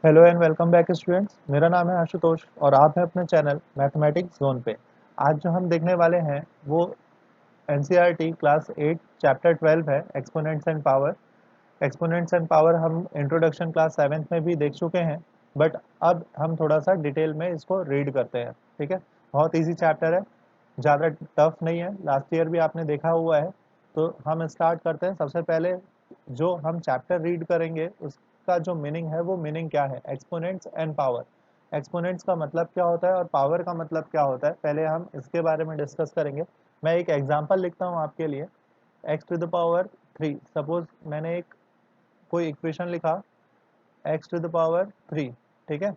Hello and welcome back students. मेरा नाम है आशुतोष और आप हैं अपने चैनल मैथमेटिक्स जोन पे। आज जो हम देखने वाले हैं वो एनसीईआरटी क्लास 8 चैप्टर 12 है, exponents and power. Exponents and power हम इंट्रोडक्शन क्लास 7th में भी देख चुके हैं, बट अब हम थोड़ा सा डिटेल में इसको रीड करते हैं। ठीक है, बहुत ईजी चैप्टर है, ज़्यादा टफ नहीं है, लास्ट ईयर भी आपने देखा हुआ है। तो हम स्टार्ट करते हैं। सबसे पहले जो हम चैप्टर रीड करेंगे उसका जो मीनिंग है वो मीनिंग क्या है, एक्सपोनेंट्स एंड पावर। एक्सपोनेंट्स का मतलब क्या होता है और पावर का मतलब क्या होता है, पहले हम इसके बारे में डिस्कस करेंगे। मैं एक एग्जांपल लिखता हूँ आपके लिए। एक्स टू द पावर 3, सपोज मैंने एक कोई इक्वेशन लिखा एक्स टू द पावर 3। ठीक है,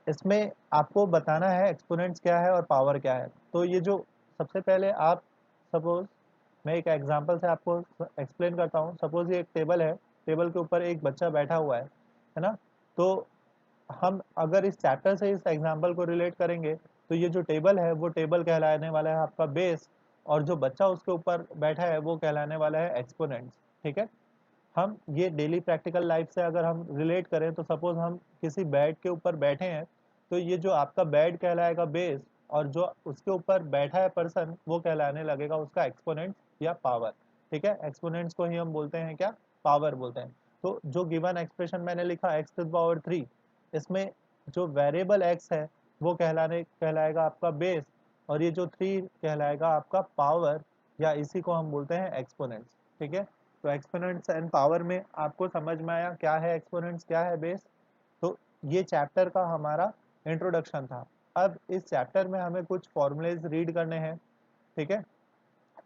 इसमें आपको बताना है एक्सपोनेंट्स क्या है और पावर क्या है। तो ये जो सबसे पहले आप सपोज मैं एक एग्जांपल से आपको एक्सप्लेन करता हूँ। सपोज ये एक टेबल है, टेबल के ऊपर एक बच्चा बैठा हुआ है ना। तो हम अगर इस चैप्टर से इस एग्जांपल को रिलेट करेंगे तो ये जो टेबल है वो टेबल कहलाने वाला है आपका बेस, और जो बच्चा उसके ऊपर बैठा है वो कहलाने वाला है एक्सपोनेंट्स। ठीक है, हम ये डेली प्रैक्टिकल लाइफ से अगर हम रिलेट करें तो सपोज हम किसी बेड के ऊपर बैठे हैं, तो ये जो आपका बेड कहलाएगा बेस, और जो उसके ऊपर बैठा है पर्सन वो कहलाने लगेगा उसका एक्सपोनेंट या पावर। ठीक है, एक्सपोनेंट्स को ही हम बोलते हैं क्या, पावर बोलते हैं। तो जो गिवन एक्सप्रेशन मैंने लिखा एक्स टू द पावर 3, इसमें जो वेरिएबल एक्स है वो कहलाएगा आपका बेस, और ये जो 3 कहलाएगा आपका पावर, या इसी को हम बोलते हैं एक्सपोनेंट्स। ठीक है, तो एक्सपोनेंट्स एंड पावर में आपको समझ में आया क्या है एक्सपोनेंट्स, क्या है बेस। तो ये चैप्टर का हमारा इंट्रोडक्शन था। अब इस चैप्टर में हमें कुछ फॉर्मूलेज रीड करने हैं। ठीक है,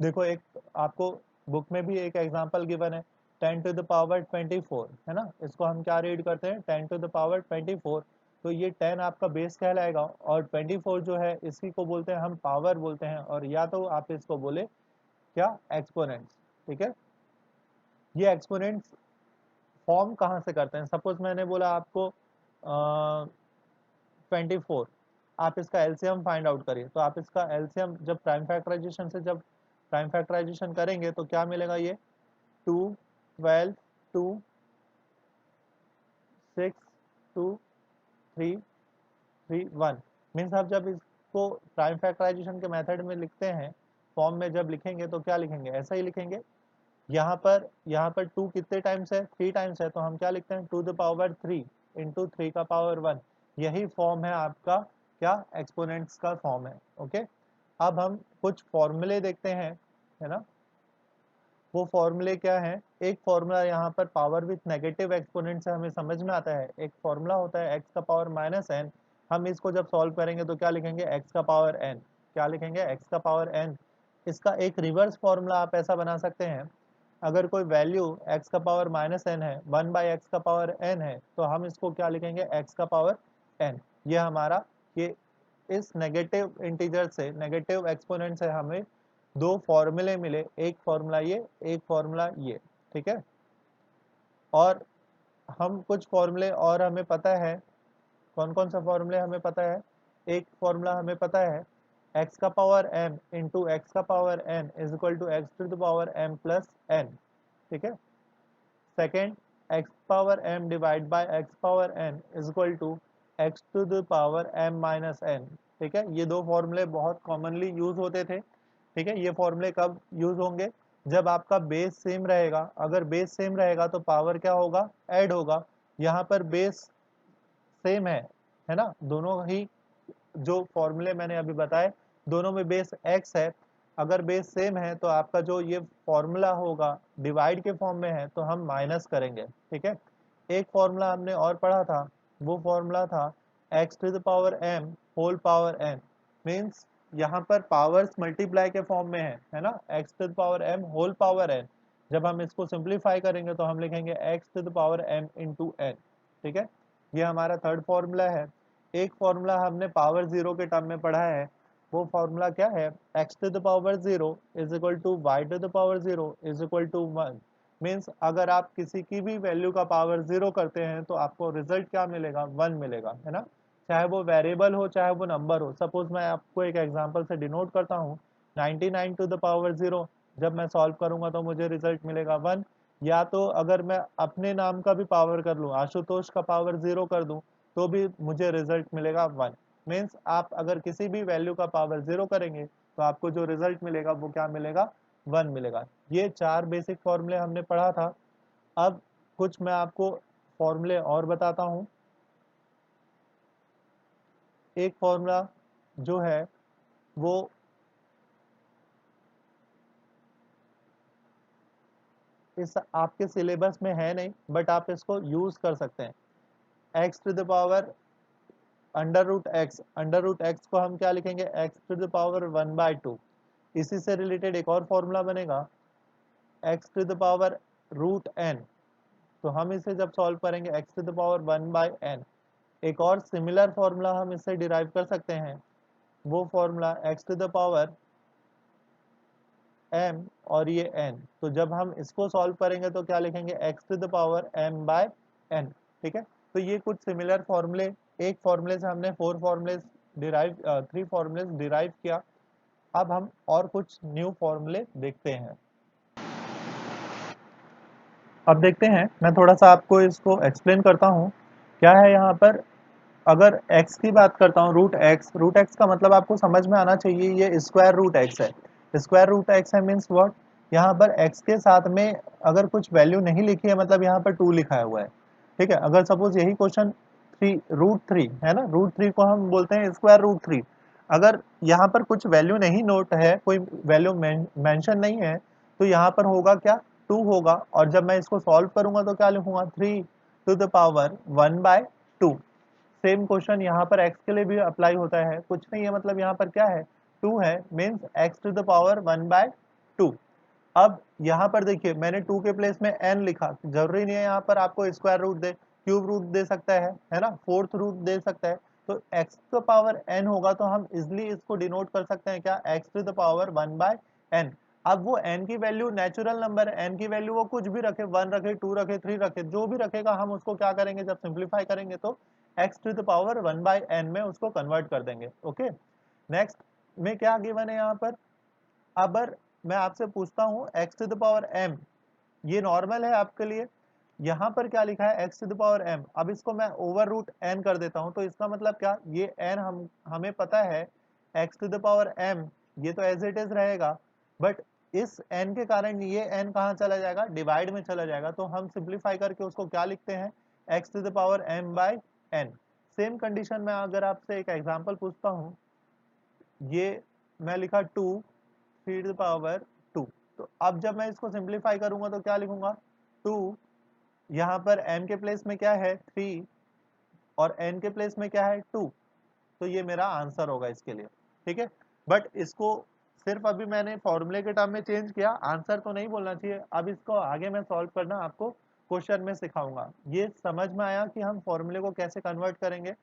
देखो एक आपको बुक में भी एक एग्जांपल गिवन है, 10 टू द पावर 24, है ना। इसको हम क्या रीड करते हैं, 10 टू द पावर 24। तो ये 10 आपका बेस कहलाएगा, और 24 जो है इसी को बोलते हैं हम पावर बोलते हैं, और या तो आप इसको बोले क्या, एक्सपोनेंट्स। ठीक है, ये एक्सपोनेंट्स फॉर्म कहाँ से करते हैं। सपोज मैंने बोला आपको 24, आप इसका एलसीएम फाइंड आउट करिए। तो आप इसका एलसीएम जब प्राइम फैक्टराइजेशन करेंगे तो क्या मिलेगा, ये 2 12 2 6 2 3 3 1। मीन्स आप जब इसको प्राइम फैक्टराइजेशन के मेथड में लिखते हैं, फॉर्म में जब लिखेंगे तो क्या लिखेंगे, ऐसा ही लिखेंगे। यहाँ पर 2 कितने टाइम्स है, 3 टाइम्स है, तो हम क्या लिखते हैं, टू द पावर 3 इंटू 3 का पावर 1। यही फॉर्म है आपका क्या, एक्सपोनेंट्स का फॉर्म है। ओके, अब हम कुछ फॉर्मूले देखते हैं, है ना। वो फॉर्मूले क्या है, एक फॉर्मूला यहाँ पर पावर विथ नेगेटिव एक्सपोनेंट से हमें समझ में आता है। एक फॉर्मूला होता है एक्स का पावर माइनस एन। हम इसको जब सॉल्व करेंगे तो क्या लिखेंगे, एक्स का पावर एन। क्या लिखेंगे, एक्स का पावर एन। इसका एक रिवर्स फॉर्मूला आप ऐसा बना सकते हैं, अगर कोई वैल्यू x का पावर माइनस एन है, 1/x का पावर n है, तो हम इसको क्या लिखेंगे, x का पावर n। ये हमारा ये इस नेगेटिव इंटीजर से, नेगेटिव एक्सपोनेंट से हमें दो फॉर्मूले मिले, एक फॉर्मूला ये, एक फॉर्मूला ये। ठीक है, और हम कुछ फॉर्मूले और हमें पता है, कौन कौन सा फॉर्मूले हमें पता है। एक फॉर्मूला हमें पता है, x का पावर m इंटू एक्स का power n is equal to x to the power m plus n। ठीक है, second, x power m divide by x power n is equal to x to the power m minus n। ठीक है, ये दो फॉर्मूले बहुत commonly use होते थे। ठीक है, ये फॉर्मूले कब यूज होंगे, जब आपका बेस सेम रहेगा। अगर बेस सेम रहेगा तो पावर क्या होगा, ऐड होगा। यहाँ पर बेस सेम है ना, दोनों ही जो फॉर्मूले मैंने अभी बताए दोनों में बेस x है। अगर बेस सेम है तो आपका जो ये फॉर्मूला होगा डिवाइड के फॉर्म में है तो हम माइनस करेंगे। ठीक है, एक फॉर्मूला हमने और पढ़ा था, वो फॉर्मूला था x to the power m whole power n। Means यहाँ पर पावर्स मल्टीप्लाई के फॉर्म में है ना, x to the power m whole power n। जब हम इसको सिंप्लीफाई करेंगे तो हम लिखेंगे x to the power m into n। ठीक है, ये हमारा थर्ड फॉर्मूला है। एक फॉर्मूला हमने पावर जीरो के टर्म में पढ़ा है, वो फॉर्मूला क्या है, x to the power zero is equal to y to the power zero is equal to 1। Means अगर आप किसी की भी वैल्यू का पावर जीरो करते हैं तो आपको रिजल्ट क्या मिलेगा, 1 मिलेगा, है ना। चाहे वो वेरिएबल हो चाहे वो नंबर हो। सपोज मैं आपको एक एग्जांपल से डिनोट करता हूँ, 99 टू द पावर जीरो, जब मैं सॉल्व करूंगा तो मुझे रिजल्ट मिलेगा 1। या तो अगर मैं अपने नाम का भी पावर कर लूँ, आशुतोष का पावर जीरो कर दूं, तो भी मुझे रिजल्ट मिलेगा 1। मीन्स आप अगर किसी भी वैल्यू का पावर 0 करेंगे तो आपको जो रिजल्ट मिलेगा वो क्या मिलेगा, 1 मिलेगा। ये 4 बेसिक फॉर्मूले हमने पढ़ा था। अब कुछ मैं आपको फॉर्मूले और बताता हूँ। एक फॉर्मूला जो है वो इस आपके सिलेबस में है नहीं, बट आप इसको यूज कर सकते हैं। X to the power under root x को हम क्या लिखेंगे, एक्स टू द पावर 1/2। इसी से रिलेटेड एक और फॉर्मूला बनेगा x to the power root n. तो हम इसे जब सॉल्व करेंगे x to the power 1/n। एक और सिमिलर फॉर्मूला हम इससे डिराइव कर सकते हैं, वो formula x to the power m और ये n। तो जब हम इसको सॉल्व करेंगे तो क्या लिखेंगे, x to the power m/n। ठीक है, तो ये कुछ सिमिलर फॉर्मूले, एक फॉर्मूले से हमने 3 फॉर्मूले डिराइव किया। अब हम और कुछ न्यू फॉर्मूले देखते हैं। अब देखते हैं, मैं थोड़ा सा आपको इसको एक्सप्लेन करता हूँ। क्या है यहाँ पर, अगर x की बात करता हूँ, रूट एक्स का मतलब आपको समझ में आना चाहिए, ये स्क्वायर रूट एक्स है। स्क्वायर रूट एक्स है मीन्स व्हाट, यहाँ पर x के साथ में अगर कुछ वैल्यू नहीं लिखी है, मतलब यहाँ पर 2 लिखा हुआ है। ठीक है, अगर सपोज यही क्वेश्चन √3 है ना, √3 को हम बोलते हैं स्क्वायर √3। अगर यहाँ पर कुछ वैल्यू नहीं नोट है, कोई वैल्यू मेंशन नहीं है, तो यहाँ पर होगा क्या, 2 होगा। और जब मैं इसको सॉल्व करूंगा तो क्या लिखूंगा, 3 to the power 1/2। Same question यहाँ पर x के लिए भी अप्लाई होता है, कुछ नहीं है, मतलब यहाँ पर क्या है, 2 है, means x to the power 1/2। अब यहाँ पर देखिए मैंने 2 के प्लेस में n लिखा, जरूरी नहीं है यहाँ पर आपको स्क्वायर रूट दे, क्यूब रूट दे सकता है ना, फोर्थ रूट दे सकता है। तो x to the power n होगा तो हम इजिली इसको डिनोट कर सकते हैं क्या, x to the power 1/n। अब वो n की वैल्यू नेचुरल नंबर है, n की वैल्यू वो कुछ भी रखे, 1 रखे, 2 रखे, 3 रखे, जो भी रखेगा हम उसको क्या करेंगे, जब सिंप्लीफाई करेंगे तो x to the power 1/n में उसको कन्वर्ट कर देंगे। ओके, नेक्स्ट में क्या गिवन है यहाँ पर, अगर मैं आपसे पूछता हूँ x to the power m, ये नॉर्मल है आपके लिए, यहाँ पर क्या लिखा है x to the power m। अब इसको मैं ओवर रूट n कर देता हूँ, तो इसका मतलब क्या, ये n हमें पता है x to the power m, ये तो एज इट इज रहेगा, बट इस n के कारण ये n कहाँ चला जाएगा, डिवाइड में चला जाएगा। तो हम सिंप्लीफाई करके उसको क्या लिखते हैं, x to the power m/n। Same condition में अगर आपसे एक एग्जांपल पूछता हूँ, ये मैं लिखा 2 3 टू द पावर 2। तो अब जब मैं इसको सिंप्लीफाई करूंगा तो क्या लिखूंगा, 2, यहाँ पर m के प्लेस में क्या है 3 और n के प्लेस में क्या है 2। तो ये मेरा आंसर होगा इसके लिए। ठीक है, बट इसको सिर्फ अभी मैंने फॉर्मूले के टर्म में चेंज किया, आंसर तो नहीं बोलना चाहिए। अब इसको आगे मैं सॉल्व करना आपको क्वेश्चन में सिखाऊंगा। ये समझ में आया कि हम फॉर्मूले को कैसे कन्वर्ट करेंगे।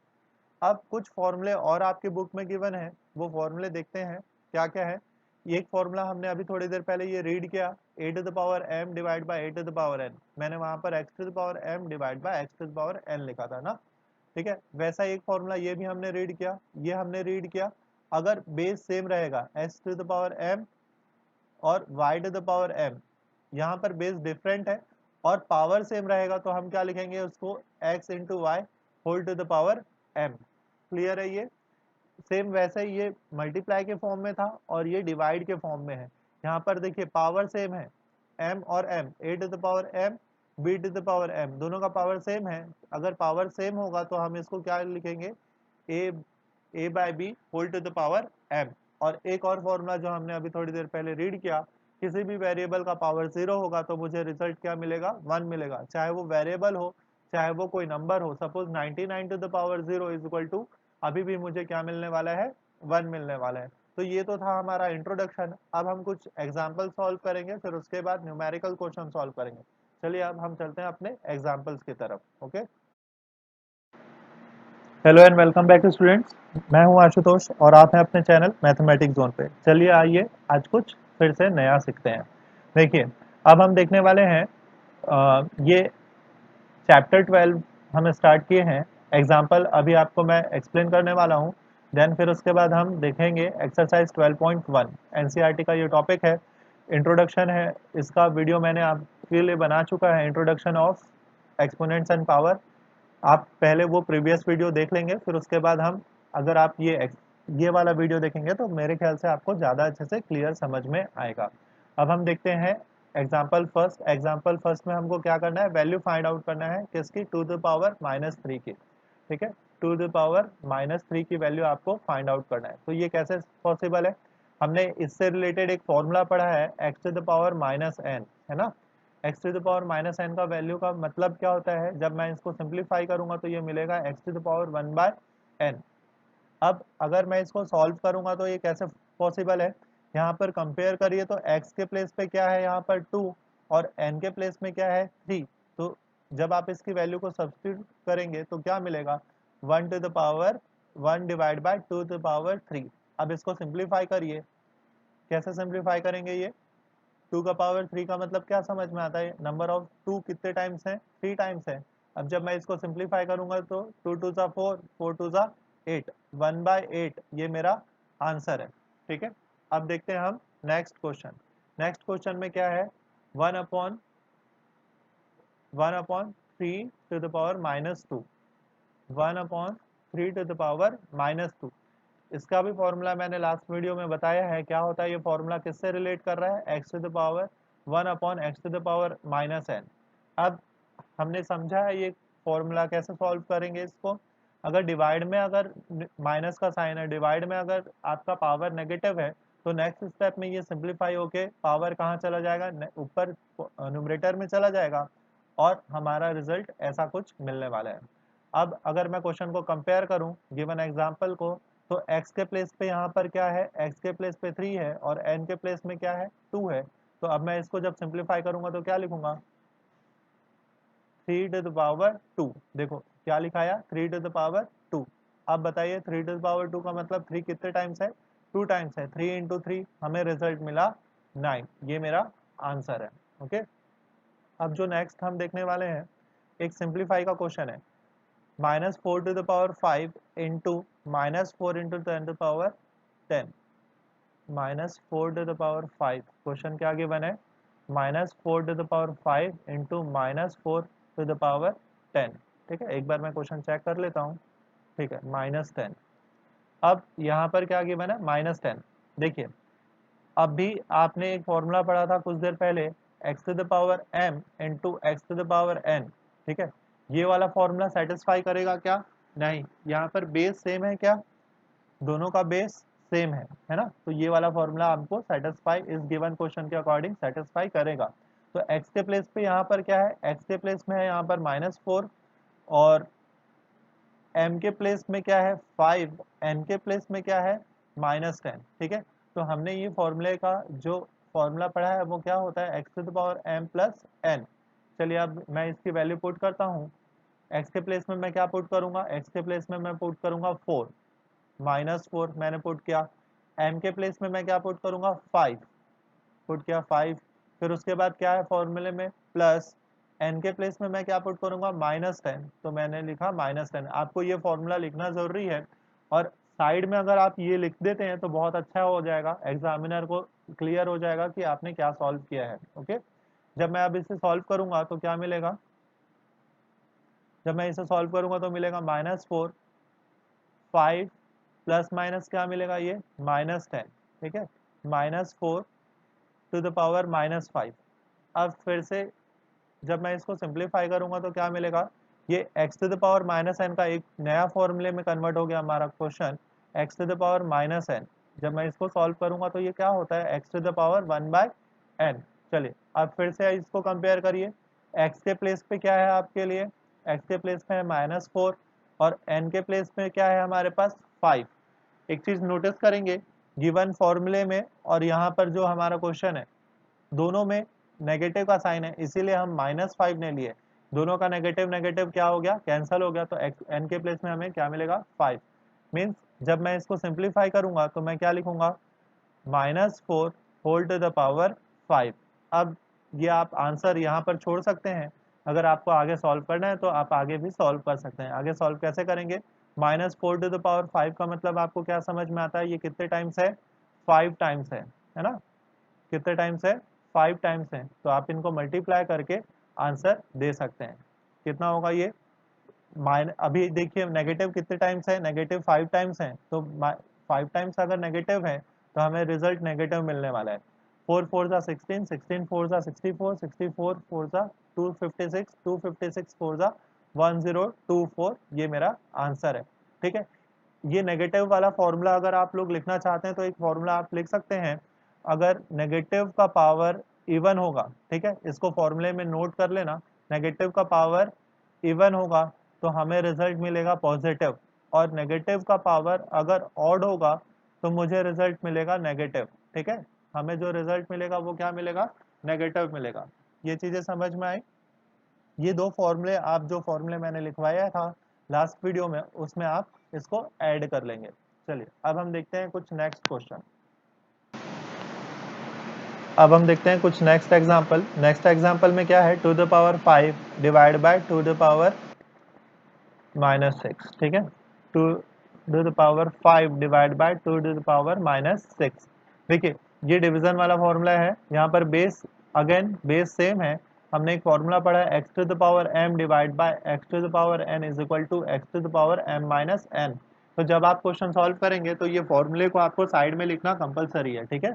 अब कुछ फॉर्मूले और आपके बुक में गिवन है, वो फॉर्मूले देखते हैं क्या क्या है। एक फॉर्मूला हमने अभी थोड़ी देर पहले ये रीड किया, a to the power m divide by a to the power n। मैंने वहां पर x to the power m divide by x to the power n लिखा था ना। ठीक है, वैसा एक फॉर्मूला ये भी हमने रीड किया, ये हमने रीड किया। अगर बेस सेम रहेगा s to the power m और y to the power m, यहाँ पर बेस डिफरेंट है और पावर सेम रहेगा, तो हम क्या लिखेंगे उसको, x into y whole to the power m। Clear है ये, सेम वैसे ही ये मल्टीप्लाई के फॉर्म में था और ये डिवाइड के फॉर्म में है। यहाँ पर देखिए पावर सेम है, m और m, a to the power m b to the power m, दोनों का पावर सेम है। अगर पावर सेम होगा तो हम इसको क्या लिखेंगे, a/b whole to the power m। और एक और फॉर्मूला जो हमने अभी थोड़ी देर पहले रीड किया, किसी भी वेरिएबल का पावर 0 होगा तो मुझे रिजल्ट क्या मिलेगा, 1 मिलेगा, चाहे वो वेरिएबल हो चाहे वो कोई नंबर हो। Suppose 99 to the power 0 is equal to, अभी भी मुझे क्या मिलने वाला है, 1 मिलने वाला है। तो ये तो था हमारा इंट्रोडक्शन। अब हम कुछ एग्जाम्पल सॉल्व करेंगे, फिर उसके बाद न्यूमेरिकल क्वेश्चन सॉल्व करेंगे। चलिए अब हम चलते हैं अपने एग्जाम्पल्स की तरफ। Okay, hello and welcome back students, मैं हूं आशुतोष और आप हैं अपने चैनल मैथमेटिक्स जोन पे। चलिए आइए आज कुछ फिर से नया सीखते हैं। देखिए अब हम देखने वाले हैं ये चैप्टर 12 हम स्टार्ट किए हैं। एग्जाम्पल अभी आपको मैं एक्सप्लेन करने वाला हूँ, देन फिर उसके बाद हम देखेंगे एक्सरसाइज 12.1। एनसीईआरटी का ये टॉपिक है, इंट्रोडक्शन है। इसका वीडियो मैंने आपके लिए बना चुका है, introduction of exponents and power. आप पहले वो प्रीवियस वीडियो देख लेंगे, फिर उसके बाद हम, अगर आप ये वाला वीडियो देखेंगे तो मेरे ख्याल से आपको ज़्यादा अच्छे से क्लियर समझ में आएगा। अब हम देखते हैं एग्जाम्पल फर्स्ट में हमको क्या करना है, वैल्यू फाइंड आउट करना है किसकी, टू द पावर -3 की। ठीक है, टू द पावर -3 की वैल्यू आपको फाइंड आउट करना है। तो ये कैसे पॉसिबल है, हमने इससे रिलेटेड एक फॉर्मूला पढ़ा है, x to the power -n, है ना। X to the power -n का वैल्यू का मतलब क्या होता है, जब मैं इसको सिंप्लीफाई करूंगा तो ये मिलेगा x to the power 1/n। अब अगर मैं इसको सॉल्व करूंगा तो ये कैसे पॉसिबल है, यहाँ पर कंपेयर करिए तो x के प्लेस पे क्या है, यहाँ पर 2, और n के प्लेस में क्या है 3। तो जब आप इसकी वैल्यू को सब्स्टिट्यूट करेंगे तो क्या मिलेगा, 1 to the power 1 divide by 2 to the power 3। अब इसको सिंप्लीफाई करिए, कैसे सिंप्लीफाई करेंगे, ये 2 का पावर 3 का मतलब क्या समझ में आता है, नंबर ऑफ 2 कितने टाइम्स है, 3 टाइम्स है। अब जब मैं इसको सिंप्लीफाई करूंगा तो 2 टू ज़ा 4, 4 टू ज़ा 8, 1/8 ये मेरा आंसर है। ठीक है, अब देखते हैं हम नेक्स्ट क्वेश्चन। नेक्स्ट क्वेश्चन में क्या है, 1/3 to the power -2, 1/3 to the power -2। इसका भी फॉर्मूला मैंने लास्ट वीडियो में बताया है, क्या होता है ये फॉर्मूला, किससे रिलेट कर रहा है, x to the power 1/x to the power -n। अब हमने समझा है ये फॉर्मूला कैसे सॉल्व करेंगे इसको, अगर डिवाइड में अगर माइनस का साइन है, डिवाइड में अगर आपका पावर नेगेटिव है, तो नेक्स्ट स्टेप में ये सिंप्लीफाई होके पावर कहाँ चला जाएगा, ऊपर न्यूमरेटर में चला जाएगा, और हमारा रिजल्ट ऐसा कुछ मिलने वाला है। अब अगर मैं क्वेश्चन को कंपेयर करूं गिवन एग्जांपल को, तो x के प्लेस पे यहाँ पर क्या है, x के प्लेस पे 3 है और n के प्लेस में क्या है 2 है। तो अब मैं इसको जब सिंप्लीफाई करूंगा तो क्या लिखूंगा, 3 टू द पावर 2। देखो क्या लिखाया, 3 टू द पावर 2। अब बताइए 3 टू द पावर 2 का मतलब 3 कितने टाइम्स है, 2 टाइम्स है, 3 इंटू 3 हमें रिजल्ट मिला 9, ये मेरा आंसर है। ओके, अब जो नेक्स्ट हम देखने वाले हैं, एक सिंप्लीफाई का क्वेश्चन है, -4 to the power 5 into -4 into 10 to power 10, -4 to the power 5, question क्या गिवन है, -4 to the power 5 into -4 to the power 10। ठीक है, एक बार मैं क्वेश्चन चेक कर लेता हूँ। ठीक है, -10। अब यहाँ पर क्या गिवन है, -10। देखिए अभी आपने एक फॉर्मूला पढ़ा था कुछ देर पहले, x to the power m into x to the power n। ठीक है, ये वाला फॉर्मूला सेटिस्फाई करेगा क्या, नहीं, यहाँ पर बेस सेम है क्या, दोनों का बेस सेम है ना, तो ये वाला फॉर्मूला आपको सेटिस्फाई इस गिवन क्वेश्चन के अकॉर्डिंग सेटिस्फाई करेगा। तो x के प्लेस पे यहाँ पर क्या है, x के प्लेस में है यहाँ पर -4, और m के प्लेस में क्या है 5, n के प्लेस में क्या है -10। ठीक है, तो हमने ये फॉर्मूले का जो फॉर्मूला पढ़ा है वो क्या होता है, x to the power m plus n। चलिए अब मैं इसकी वैल्यू पुट करता हूँ, x के प्लेस में मैं क्या पुट करूंगा, x के प्लेस में मैं पुट करूंगा 4, -4 मैंने पुट किया, m के प्लेस में मैं क्या पुट करूंगा 5, पुट किया 5, फिर उसके बाद क्या है फॉर्मूले में प्लस, n के प्लेस में मैं क्या पुट करूंगा -10, तो मैंने लिखा -10। आपको ये फॉर्मूला लिखना जरूरी है, और साइड में अगर आप ये लिख देते हैं तो बहुत अच्छा हो जाएगा, एग्जामिनर को क्लियर हो जाएगा कि आपने क्या सॉल्व किया है। ओके, जब मैं अब इसे सॉल्व करूंगा तो क्या मिलेगा, जब मैं इसे सॉल्व करूंगा तो मिलेगा -4, 5 प्लस माइनस क्या मिलेगा, ये -10। ठीक है, -4 टू द पावर -5। अब फिर से जब मैं इसको सिंप्लीफाई करूंगा तो क्या मिलेगा, ये x to the power -n का एक नया फॉर्मूले में कन्वर्ट हो गया हमारा question, x to the power -n। जब मैं इसको सॉल्व करूंगा तो ये क्या होता है, x to the power 1/n। चलिए अब फिर से इसको कंपेयर करिए, x के प्लेस पे क्या है आपके लिए, x के प्लेस पे है -4, और n के प्लेस पे क्या है हमारे पास 5। एक चीज नोटिस करेंगे, गिवन फॉर्मूले में और यहाँ पर जो हमारा क्वेश्चन है, दोनों में नेगेटिव का साइन है, इसीलिए हम -5 ने लिए, दोनों का नेगेटिव नेगेटिव क्या हो गया, कैंसिल हो गया, तो n के प्लेस में हमें क्या मिलेगा 5। मीन्स जब मैं इसको सिंप्लीफाई करूंगा तो मैं क्या लिखूंगा, -4 होल टू द पावर 5। अब ये आप आंसर यहाँ पर छोड़ सकते हैं, अगर आपको आगे सॉल्व करना है तो आप आगे भी सॉल्व कर सकते हैं। आगे सॉल्व कैसे करेंगे, -4 टू द पावर 5 का मतलब आपको क्या समझ में आता है, ये कितने टाइम्स है, 5 टाइम्स है ना, कितने टाइम्स है, 5 टाइम्स है, तो आप इनको मल्टीप्लाई करके आंसर दे सकते हैं। कितना होगा ये, अभी देखिए नेगेटिव कितने टाइम्स है, नेगेटिव 5 टाइम्स है, तो 5 टाइम्स अगर नेगेटिव है तो हमें रिजल्ट नेगेटिव मिलने वाला है। 4 4 जा 16, 16 4 जा 64, 64 4 जा 256, 256 4 जा 1024, ये मेरा आंसर है। ठीक है, ये नेगेटिव वाला फॉर्मूला अगर आप लोग लिखना चाहते हैं तो एक फॉर्मूला आप लिख सकते हैं। अगर नेगेटिव का पावर इवन होगा, ठीक है, इसको फॉर्मूले में नोट कर लेना, नेगेटिव का पावर इवन होगा तो हमें रिजल्ट मिलेगा पॉजिटिव, और नेगेटिव का पावर अगर ऑड होगा तो मुझे रिजल्ट मिलेगा नेगेटिव। ठीक है, हमें जो रिजल्ट मिलेगा वो क्या मिलेगा, नेगेटिव मिलेगा। ये चीजें समझ में आई। ये दो फॉर्मूले, आप जो फॉर्मूले मैंने लिखवाया था लास्ट वीडियो में, उसमें आप इसको ऐड कर लेंगे। चलिए अब हम देखते हैं कुछ नेक्स्ट क्वेश्चन। अब हम देखते हैं कुछ नेक्स्ट एग्जांपल। नेक्स्ट एग्जांपल में क्या है, to the power 5 divide by to the power -6। ठीक है, two to the power 5 divide by two to the power -6। देखिए ये डिवीजन वाला फॉर्मूला है, यहाँ पर बेस अगेन बेस सेम है। हमने एक फॉर्मूला पढ़ा है, x to the power m divide by x to the power n is equal to x to the power m minus n। तो जब आप क्वेश्चन सॉल्व करेंगे तो ये फॉर्मूले को आपको साइड में लिखना कंपलसरी है। ठीक है,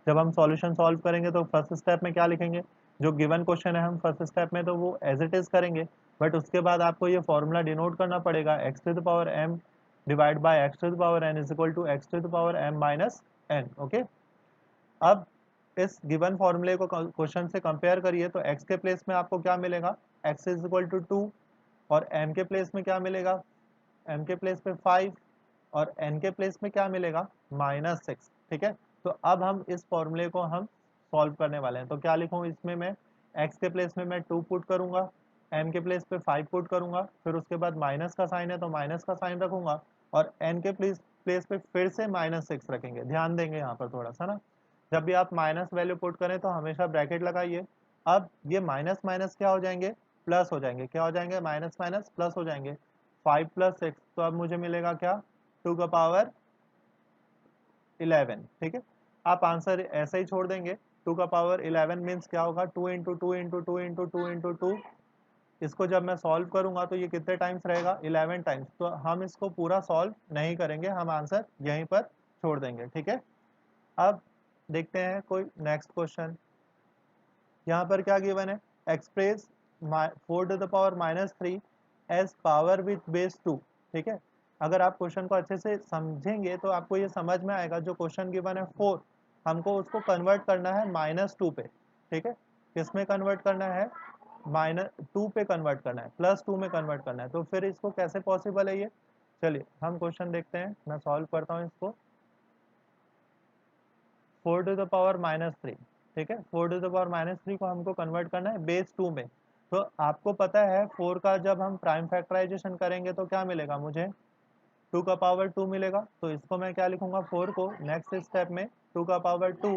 जब हम सॉल्यूशन सॉल्व करेंगे तो फर्स्ट स्टेप में क्या लिखेंगे, जो गिवन क्वेश्चन है हम फर्स्ट स्टेप में तो वो एज इट इज करेंगे, बट उसके बाद आपको ये फॉर्मूला डिनोट करना पड़ेगा, x to the power m divide by x to the power n is equal to x to the power m minus n। Okay, अब इस गिवन फॉर्मूले को क्वेश्चन से कंपेयर करिए तो x के प्लेस में आपको क्या मिलेगा, x इज इक्वल टू 2, और m के प्लेस में क्या मिलेगा, m के प्लेस पे 5, और n के प्लेस में क्या मिलेगा, -6। ठीक है, तो अब हम इस फॉर्मूले को हम सॉल्व करने वाले हैं। तो क्या लिखूं इसमें, मैं x के प्लेस में मैं 2 पुट करूंगा, m के प्लेस पे 5 पुट करूंगा, फिर उसके बाद माइनस का साइन है तो माइनस का साइन रखूंगा, और n के प्लेस पे फिर से -6 रखेंगे। ध्यान देंगे यहाँ पर थोड़ा सा ना, जब भी आप माइनस वैल्यू पुट करें तो हमेशा ब्रैकेट लगाइए। अब ये माइनस माइनस क्या हो जाएंगे, प्लस हो जाएंगे। क्या हो जाएंगे, माइनस माइनस प्लस हो जाएंगे। 5 + 6 तो अब मुझे मिलेगा क्या, 2 का पावर 11। ठीक है, आप आंसर ऐसे ही छोड़ देंगे। 2 का पावर 11 मीन्स क्या होगा, 2 इंटू 2 इंटू 2 इंटू 2 इंटू 2। इसको जब मैं सॉल्व करूंगा तो ये कितने टाइम्स रहेगा, 11 टाइम्स। तो हम इसको पूरा सॉल्व नहीं करेंगे, हम आंसर यहीं पर छोड़ देंगे। ठीक है, अब देखते हैं कोई नेक्स्ट क्वेश्चन। यहाँ पर क्या गिवन है, express 4 to the power -3 as power with base 2। ठीक है, अगर आप क्वेश्चन को अच्छे से समझेंगे तो आपको ये समझ में आएगा, जो क्वेश्चन गिवन है 4, हमको उसको कन्वर्ट करना है -2 पे। ठीक है, किस में कन्वर्ट करना है, -2 पे कन्वर्ट करना है, +2 में कन्वर्ट करना है। तो फिर इसको कैसे पॉसिबल है ये, चलिए हम क्वेश्चन देखते हैं, मैं सॉल्व करता हूँ इसको। 4 टू द पावर -3, ठीक है, 4 टू द पावर -3 को हमको कन्वर्ट करना है बेस 2 में। तो आपको पता है 4 का जब हम प्राइम फैक्टराइजेशन करेंगे तो क्या मिलेगा मुझे, 2 का पावर 2 मिलेगा। तो इसको मैं क्या लिखूंगा, 4 को नेक्स्ट स्टेप में 2 का पावर 2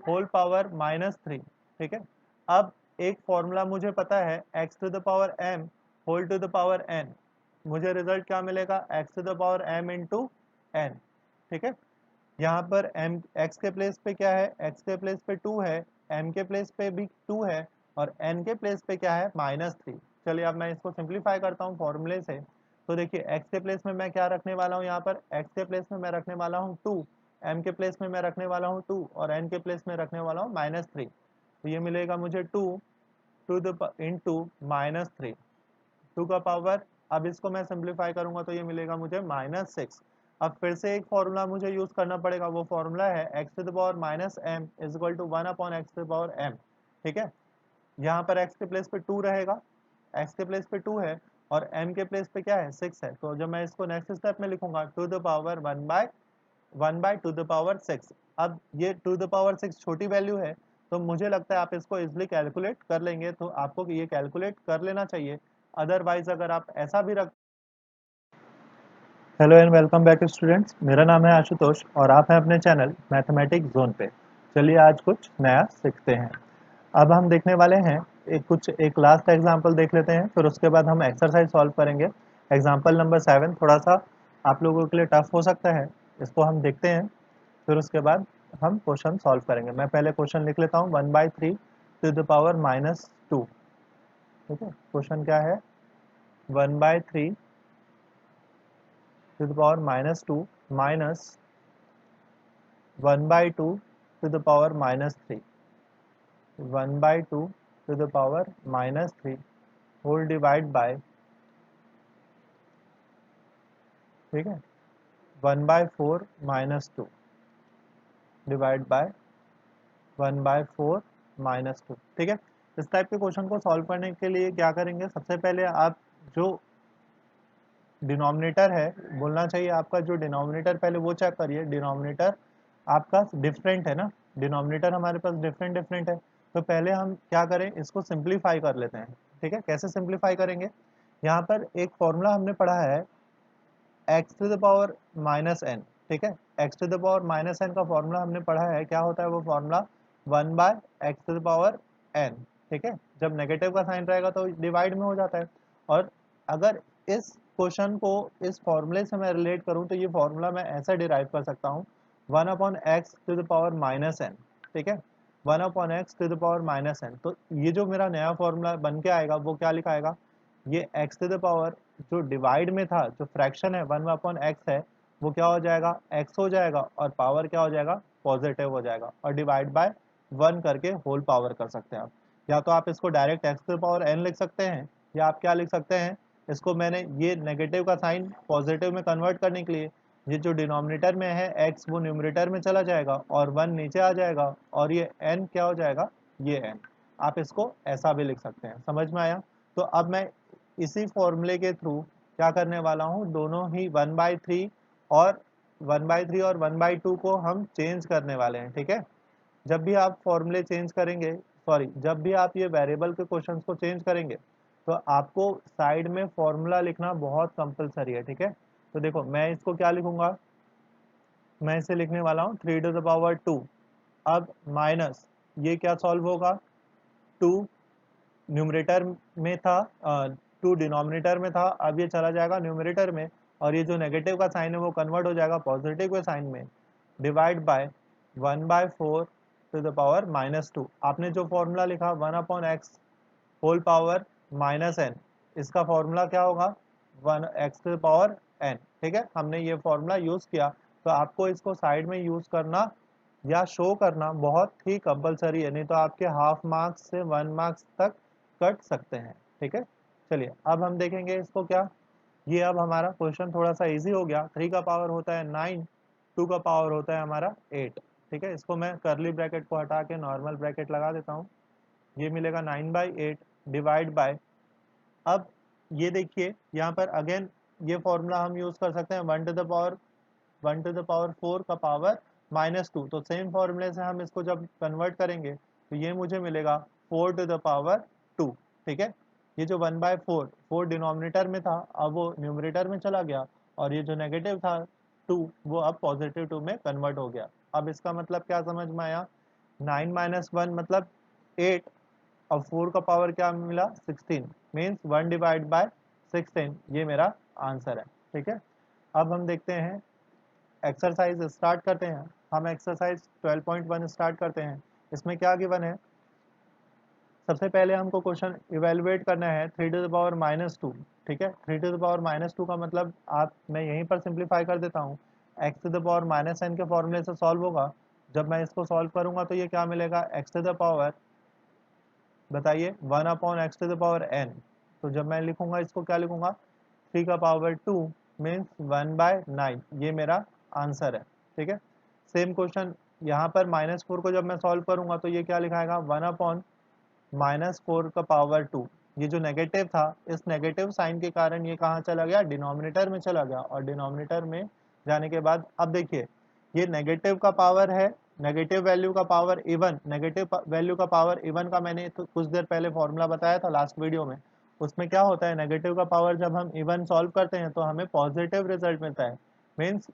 होल पावर -3। ठीक है, अब एक फॉर्मूला मुझे पता है, x to the power m whole to the power n, मुझे रिजल्ट क्या मिलेगा, x to the power m into n। ठीक है, यहाँ पर m x के प्लेस पे क्या है, x के प्लेस पे 2 है, m के प्लेस पे भी 2 है, और n के प्लेस पे क्या है, -3। चलिए अब मैं इसको सिंप्लीफाई करता हूँ फॉर्मूले से। तो देखिए x के प्लेस में मैं क्या रखने वाला हूँ, यहाँ पर x के प्लेस में मैं रखने वाला हूँ 2, m के प्लेस में मैं रखने वाला हूँ 2, और n के प्लेस में रखने वाला हूँ -3। तो ये मिलेगा मुझे 2 टू द इंटू -3, 2 का पावर, अब इसको मैं सिंप्लीफाई करूंगा तो ये मिलेगा मुझे -6। अब फिर से एक फॉर्मूला मुझे यूज करना पड़ेगा, वो फॉर्मूला है x to the power -m is equal to 1 upon x to the power m। ठीक है, यहाँ पर x के प्लेस पे 2 रहेगा, x के प्लेस पे 2 है, और m के प्लेस पे क्या है, 6 है। तो जब मैं इसको नेक्स्ट स्टेप में लिखूंगा, to the power 1 by to the power 6। अब ये टू द पावर 6 छोटी वैल्यू है, तो मुझे लगता है आप इसको इजिली कैलकुलेट कर लेंगे, तो आपको ये कैलकुलेट कर लेना चाहिए। अदरवाइज अगर आप ऐसा भी रख। Hello and welcome back students, मेरा नाम है आशुतोष और आप हैं अपने चैनल मैथमेटिक्स जोन पे। चलिए आज कुछ नया सीखते हैं। अब हम देखने वाले हैं एक लास्ट एग्जांपल देख लेते हैं, फिर उसके बाद हम एक्सरसाइज सॉल्व करेंगे। एग्जांपल नंबर 7 थोड़ा सा आप लोगों के लिए टफ हो सकता है, इसको हम देखते हैं, फिर उसके बाद हम क्वेश्चन सॉल्व करेंगे। मैं पहले क्वेश्चन लिख लेता हूँ, 1/3 टू द पावर -2। ठीक है, क्वेश्चन क्या है, 1/3 to the power -2 minus 1/2 to the power -3, 1/2 to the power -3 whole divide by, ठीक है, 1/4 -2 डिवाइड बाय 1/4 -2, ठीक है। इस टाइप के क्वेश्चन को सॉल्व करने के लिए क्या करेंगे, सबसे पहले आप जो डिनोमिनेटर है, बोलना चाहिए आपका जो डिनोमिनेटर, पहले वो चेक करिए डिनोमिनेटर आपका डिफरेंट है ना, डिनोमिनेटर हमारे पास डिफरेंट डिफरेंट है। तो पहले हम क्या करें, इसको सिंप्लीफाई कर लेते हैं, ठीक है। कैसे सिंप्लीफाई करेंगे, यहाँ पर एक फॉर्मूला हमने पढ़ा है x to the power -n, ठीक है। x to the power -n का फॉर्मूला हमने पढ़ा है, क्या होता है वो formula 1/x to the power n, ठीक है। जब नेगेटिव का साइन रहेगा तो डिवाइड में हो जाता है। और अगर इस क्वेश्चन को इस फॉर्मूले से मैं रिलेट करूं तो ये फॉर्मूला मैं ऐसा डिराइव कर सकता हूँ 1/x to the power -n, ठीक है, 1/x to the power -n। तो ये जो मेरा नया फॉर्मूला बन के आएगा वो क्या लिखाएगा, ये x टू द पावर जो डिवाइड में था, जो फ्रैक्शन है 1/x है, वो क्या हो जाएगा, x हो जाएगा, और पावर क्या हो जाएगा, पॉजिटिव हो जाएगा, और डिवाइड बाय 1 करके होल पावर कर सकते हैं आप। या तो आप इसको direct x to the power n लिख सकते हैं, या आप क्या लिख सकते हैं, इसको मैंने ये नेगेटिव का साइन पॉजिटिव में कन्वर्ट करने के लिए, ये जो डिनोमिनेटर में है x वो न्यूमरेटर में चला जाएगा और 1 नीचे आ जाएगा, और ये n क्या हो जाएगा, ये n। आप इसको ऐसा भी लिख सकते हैं, समझ में आया। तो अब मैं इसी फॉर्मूले के थ्रू क्या करने वाला हूँ, दोनों ही 1/3 और 1/3 और 1/2 को हम चेंज करने वाले हैं, ठीक है। जब भी आप फॉर्मूले चेंज करेंगे, सॉरी, जब भी आप ये वेरिएबल के क्वेश्चंस को चेंज करेंगे तो आपको साइड में फॉर्मूला लिखना बहुत कंपलसरी है, ठीक है। तो देखो मैं इसको क्या लिखूंगा, मैं इसे लिखने वाला हूँ 3 टू द पावर 2। अब माइनस ये क्या सॉल्व होगा, 2 न्यूमरेटर में था, 2 डिनोमिनेटर में था, अब ये चला जाएगा न्यूमरेटर में, और ये जो नेगेटिव का साइन है वो कन्वर्ट हो जाएगा पॉजिटिव के साइन में, divide by 1/4 to the power -2। आपने जो फॉर्मूला लिखा 1/x होल पावर -n, इसका फॉर्मूला क्या होगा, 1x to the power n, ठीक है। हमने ये फॉर्मूला यूज किया, तो आपको इसको साइड में यूज करना या शो करना बहुत ही कंपलसरी है, नहीं तो आपके हाफ मार्क्स से 1 मार्क्स तक कट सकते हैं, ठीक है। चलिए अब हम देखेंगे इसको क्या, ये अब हमारा क्वेश्चन थोड़ा सा इजी हो गया। 3 का पावर होता है 9, 2 का पावर होता है हमारा 8, ठीक है। इसको मैं करली ब्रैकेट को हटा के नॉर्मल ब्रैकेट लगा देता हूँ, ये मिलेगा 9/8 डिवाइड बाय, अब ये देखिए यहाँ पर अगेन ये फॉर्मूला हम यूज कर सकते हैं 1 टू द पावर 4 का पावर -2। तो सेम फॉर्मूले से हम इसको जब कन्वर्ट करेंगे तो ये मुझे मिलेगा 4 टू द पावर 2, ठीक है। ये जो 1/4 4 डिनोमिनेटर में था, अब वो न्यूमरेटर में चला गया, और ये जो नेगेटिव था 2 वो अब पॉजिटिव 2 में कन्वर्ट हो गया। अब इसका मतलब क्या समझ में आया, 9 - 1 मतलब 8, अब 4 का पावर क्या मिला 16, मीन्स 1 डिवाइड बाय 16, ये मेरा आंसर है, ठीक है। अब हम देखते हैं एक्सरसाइज स्टार्ट करते हैं। हम एक्सरसाइज 12.1 स्टार्ट करते हैं। इसमें क्या गिवन है, सबसे पहले हमको क्वेश्चन इवेलुएट करना है 3 टू द पावर -2, ठीक है। 3 टू द पावर -2 का मतलब आप, मैं यहीं पर सिंप्लीफाई कर देता हूँ, x to the power -n के फॉर्मूले से सॉल्व होगा। जब मैं इसको सॉल्व करूंगा तो ये क्या मिलेगा, x टू द पावर, बताइए, 1/x to the power n। तो जब मैं लिखूंगा इसको क्या लिखूंगा, 3 का पावर 2 मीन्स 1/9, ये मेरा आंसर है, ठीक है। सेम क्वेश्चन यहाँ पर -4 को जब मैं सॉल्व करूंगा तो ये क्या लिखाएगा, 1/-4 का पावर 2। ये जो नेगेटिव था, इस नेगेटिव साइन के कारण ये कहाँ चला गया, डिनोमिनेटर में चला गया, और डिनोमिनेटर में जाने के बाद अब देखिए ये नेगेटिव का पावर है, नेगेटिव वैल्यू का पावर इवन, नेगेटिव वैल्यू का पावर इवन का मैंने तो कुछ देर पहले फॉर्मूला बताया था लास्ट वीडियो में। उसमें क्या होता है, नेगेटिव का पावर जब हम इवन सॉल्व करते हैं तो हमें पॉजिटिव रिजल्ट मिलता है, मीन्स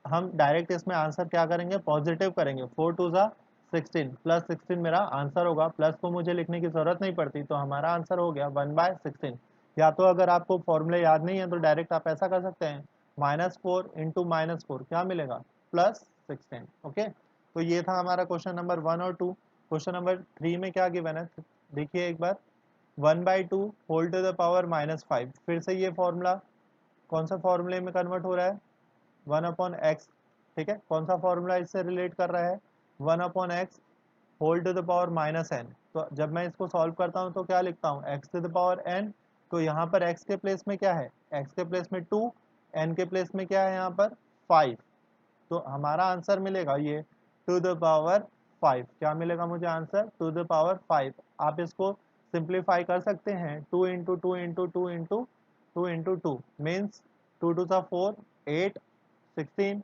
हम डायरेक्ट इसमें आंसर क्या करेंगे, पॉजिटिव करेंगे। 4 2 16 प्लस 16 मेरा आंसर होगा, प्लस को मुझे लिखने की जरूरत नहीं पड़ती, तो हमारा आंसर हो गया 1/16। या तो अगर आपको फॉर्मूले याद नहीं है तो डायरेक्ट आप ऐसा कर सकते हैं, -4 इंटू -4 क्या मिलेगा, +16, ओके। तो ये था हमारा क्वेश्चन नंबर 1 और 2। क्वेश्चन नंबर 3 में क्या गिवन है, देखिए एक बार, 1/2 होल टू द पावर -5। फिर से ये फॉर्मूला कौन सा फॉर्मूले में कन्वर्ट हो रहा है, 1/x। ठीक है, कौन सा फॉर्मूला इससे रिलेट कर रहा है, 1/x whole to the power -n। तो जब मैं इसको सॉल्व करता हूँ तो क्या लिखता हूँ, x to the power n। तो यहाँ पर x के प्लेस में क्या है, x के प्लेस में 2, n के प्लेस में क्या है यहाँ पर 5। तो हमारा आंसर मिलेगा ये टू द पावर 5। क्या मिलेगा मुझे आंसर, टू द पावर 5। आप इसको सिंप्लीफाई कर सकते हैं, 2 into 2 into 2 into 2 into 2 means 2 two सा 4, 8, 16,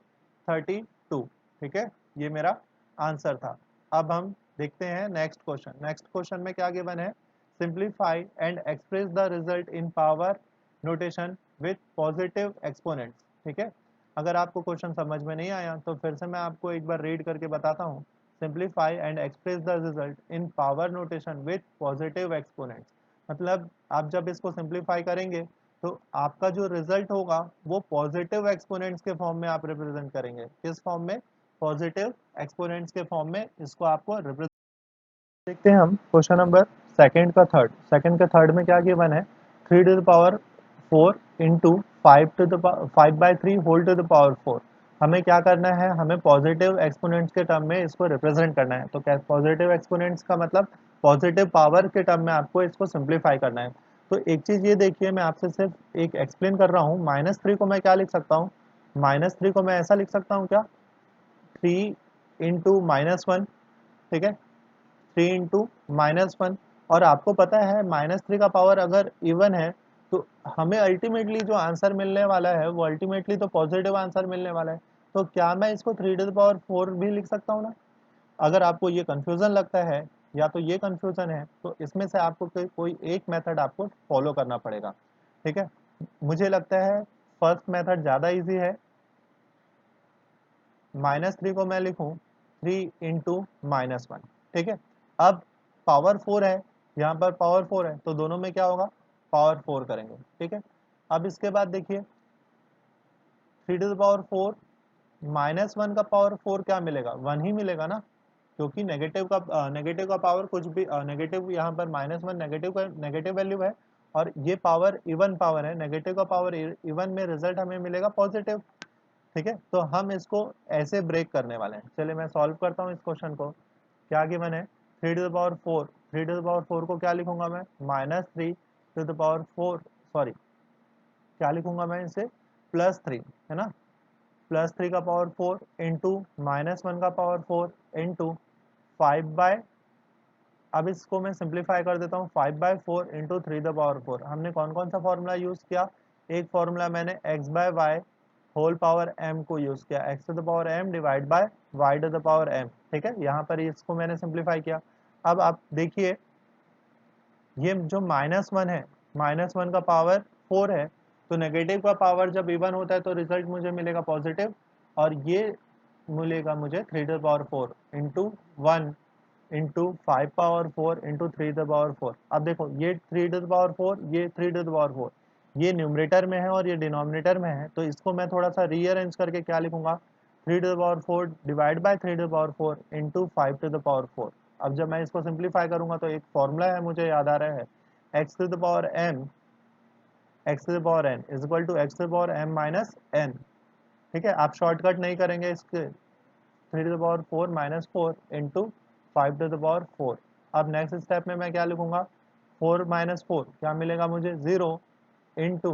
32। ठीक है, ये मेरा आंसर था। अब हम देखते हैं नेक्स्ट क्वेश्चन। नेक्स्ट क्वेश्चन में क्या गिवन है, simplify and express the result in power notation with positive exponents. ठीक है, अगर आपको क्वेश्चन समझ में नहीं आया तो फिर से मैं आपको एक बार रीड करके बताता हूँ। Simplify and express the result in power notation with positive exponents. मतलब आप जब इसको सिंप्लीफाई करेंगे तो आपका जो रिजल्ट होगा वो पॉजिटिव एक्सपोनेंट्स के फॉर्म में आप रिप्रेजेंट करेंगे। किस फॉर्म में, पॉजिटिव एक्सपोनेंट्स के फॉर्म में इसको आपको रिप्रेजेंट। देखते हैं हम क्वेश्चन नंबर सेकंड का थर्ड। सेकंड का थर्ड में क्या गिवन है, 3 to the power 4 into 5/3 whole to the power 4। हमें क्या करना है, हमें पॉजिटिव एक्सपोनेंट्स के टर्म में इसको रिप्रेजेंट करना है। तो क्या पॉजिटिव एक्सपोनेंट्स का मतलब पॉजिटिव पावर के टर्म में आपको इसको सिंप्लीफाई करना है। तो एक चीज ये देखिए, मैं आपसे सिर्फ एक एक्सप्लेन कर रहा हूँ। -3 को मैं क्या लिख सकता हूँ, -3 को मैं ऐसा लिख सकता हूँ क्या, 3 इंटू -1। ठीक है, 3 इंटू -1। और आपको पता है -3 का पावर अगर इवन है तो हमें अल्टीमेटली जो आंसर मिलने वाला है वो अल्टीमेटली तो पॉजिटिव आंसर मिलने वाला है। तो क्या मैं इसको 3 टू द पावर 4 भी लिख सकता हूँ ना। अगर आपको ये कंफ्यूजन लगता है या तो ये कंफ्यूजन है तो इसमें से आपको कोई एक मेथड आपको फॉलो करना पड़ेगा। ठीक है, मुझे लगता है फर्स्ट मेथड ज़्यादा इजी है। -3 को मैं लिखूं 3 इंटू -1। ठीक है, अब पावर 4 है, यहाँ पर पावर 4 है तो दोनों में क्या होगा, पावर 4 करेंगे। ठीक है, अब इसके बाद देखिए 3 टू द पावर 4 -1 का पावर 4 क्या मिलेगा, 1 ही मिलेगा ना। क्योंकि नेगेटिव का पावर कुछ भी नेगेटिव, यहाँ पर -1 नेगेटिव का नेगेटिव वैल्यू है और ये पावर इवन पावर है। नेगेटिव का पावर इवन में रिजल्ट हमें मिलेगा पॉजिटिव। ठीक है, तो हम इसको ऐसे ब्रेक करने वाले हैं। चलिए मैं सॉल्व करता हूँ इस क्वेश्चन को। क्या गिवन है, 3 to the power 4, 3 to the power 4 को क्या लिखूंगा मैं, -3 टू द पावर 4, सॉरी क्या लिखूंगा मैं इसे, +3 है ना। +3 का पावर 4 इंटू -1 का पावर 4 इंटू 5/, अब इसको मैं सिंप्लीफाई कर देता हूँ, 5/4 इंटू 3 द पावर 4। हमने कौन कौन सा फॉर्मूला यूज किया, एक फॉर्मूला मैंने x/y होल पावर m को यूज किया, x to the power m divide by y to the power m। ठीक है, यहाँ पर इसको मैंने सिंप्लीफाई किया। अब आप देखिए ये जो -1 है, -1 का पावर 4 है, तो नेगेटिव का पावर जब इवन होता है तो रिजल्ट मुझे मिलेगा पॉजिटिव। और ये मिलेगा मुझे 3 to the power 4 into 1 into 5 power 4 into 3 to the power 4। अब देखो ये 3 टू द पावर 4, ये 3 टू द पावर 4, ये न्यूमरेटर में है और ये डिनोमिनेटर में है। तो इसको मैं थोड़ा सा रीअरेंज करके क्या लिखूंगा, 3 to the power 4 divide by 3 to the power 4 into 5 to the power 4। अब जब मैं इसको सिंप्लीफाई करूंगा तो एक फॉर्मूला है मुझे याद आ रहा है, x to the power m, x to the power n is equal to x to the power m minus n। ठीक है, आप शॉर्टकट नहीं करेंगे इसके, 3 to the power 4 minus 4 into 5 to the power 4। अब नेक्स्ट स्टेप में मैं क्या लिखूंगा, 4 माइनस 4 क्या मिलेगा मुझे, 0 इंटू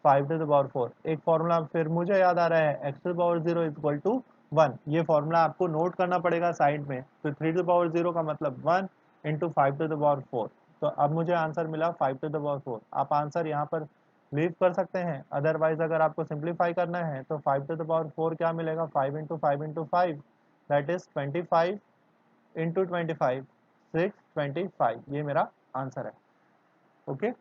5 टू द पावर 4। एक फॉर्मूला फिर मुझे याद आ रहा है, x to the power 0 is equal to 1। ये फॉर्मूला आपको नोट करना पड़ेगा साइड में। तो 3 टू द पावर 0 का मतलब 1 इंटू 5 टू द पावर 4। तो अब मुझे आंसर मिला 5 टू द पावर 4। आप आंसर यहाँ पर लीव कर सकते हैं, अदरवाइज अगर आपको सिंप्लीफाई करना है तो 5 टू द पावर 4 क्या मिलेगा, 5 into 5 into 5 that is 25 into 25, 625। ये मेरा आंसर है। ओके।